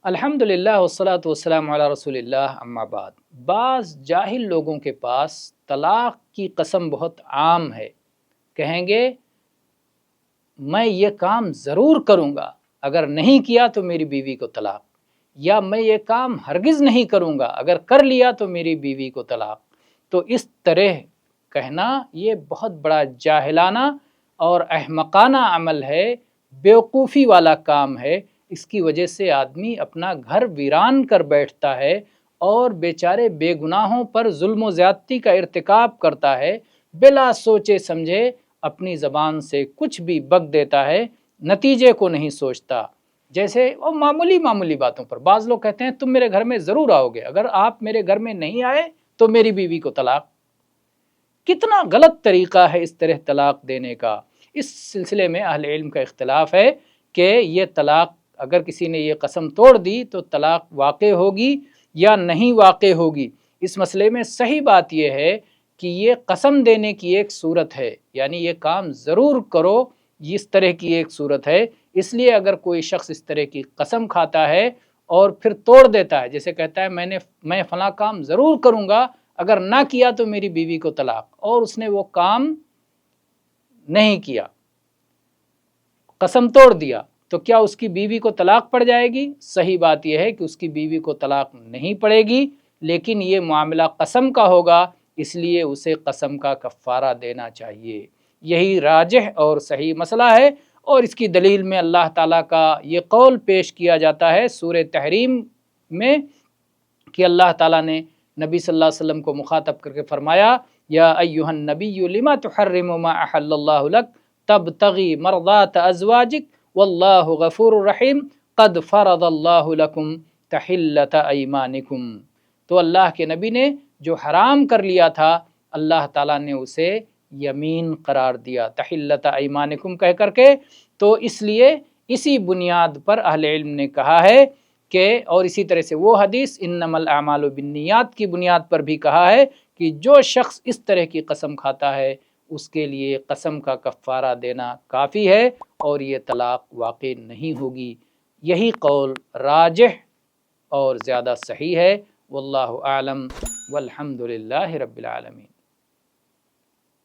الحمدللہ والصلاۃ والسلام علی رسول اللہ اما بعد۔ بعض جاہل لوگوں کے پاس طلاق کی قسم بہت عام ہے۔ کہیں گے میں یہ کام ضرور کروں گا، اگر نہیں کیا تو میری بیوی کو طلاق، یا میں یہ کام ہرگز نہیں کروں گا، اگر کر لیا تو میری بیوی کو طلاق۔ تو اس طرح کہنا یہ بہت بڑا جاہلانہ اور احمقانہ عمل ہے، بیوقوفی والا کام ہے۔ اس کی وجہ سے آدمی اپنا گھر ویران کر بیٹھتا ہے اور بیچارے بے گناہوں پر ظلم و زیادتی کا ارتکاب کرتا ہے، بلا سوچے سمجھے اپنی زبان سے کچھ بھی بک دیتا ہے، نتیجے کو نہیں سوچتا۔ جیسے وہ معمولی باتوں پر بعض لوگ کہتے ہیں تم میرے گھر میں ضرور آؤ گے، اگر آپ میرے گھر میں نہیں آئے تو میری بیوی کو طلاق۔ کتنا غلط طریقہ ہے اس طرح طلاق دینے کا۔ اس سلسلے میں اہل علم کا اختلاف ہے کہ یہ طلاق اگر کسی نے یہ قسم توڑ دی تو طلاق واقع ہوگی یا نہیں واقع ہوگی۔ اس مسئلے میں صحیح بات یہ ہے کہ یہ قسم دینے کی ایک صورت ہے، یعنی یہ کام ضرور کرو، اس طرح کی ایک صورت ہے۔ اس لیے اگر کوئی شخص اس طرح کی قسم کھاتا ہے اور پھر توڑ دیتا ہے، جیسے کہتا ہے میں فلاں کام ضرور کروں گا، اگر نہ کیا تو میری بیوی کو طلاق، اور اس نے وہ کام نہیں کیا، قسم توڑ دیا، تو کیا اس کی بیوی کو طلاق پڑ جائے گی؟ صحیح بات یہ ہے کہ اس کی بیوی کو طلاق نہیں پڑے گی، لیکن یہ معاملہ قسم کا ہوگا، اس لیے اسے قسم کا کفارہ دینا چاہیے۔ یہی راجح اور صحیح مسئلہ ہے، اور اس کی دلیل میں اللہ تعالیٰ کا یہ قول پیش کیا جاتا ہے سورہ تحریم میں کہ اللہ تعالیٰ نے نبی صلی اللہ علیہ وسلم کو مخاطب کر کے فرمایا یا ایھا النبی لما تحرم ما احل اللہ لک تبتغی مرضات ازواجک واللہ غفور الرحیم قد فرض اللہ لکم تحلۃ ایمانکم۔ تو اللہ کے نبی نے جو حرام کر لیا تھا، اللہ تعالیٰ نے اسے یمین قرار دیا، تحلۃ ایمانکم کہہ کر کے۔ تو اس لیے اسی بنیاد پر اہل علم نے کہا ہے کہ، اور اسی طرح سے وہ حدیث انما الاعمال بالنیات کی بنیاد پر بھی کہا ہے کہ جو شخص اس طرح کی قسم کھاتا ہے اس کے لیے قسم کا کفارہ دینا کافی ہے، اور یہ طلاق واقع نہیں ہوگی۔ یہی قول راجح اور زیادہ صحیح ہے، واللہ اعلم والحمد للہ رب العالمین۔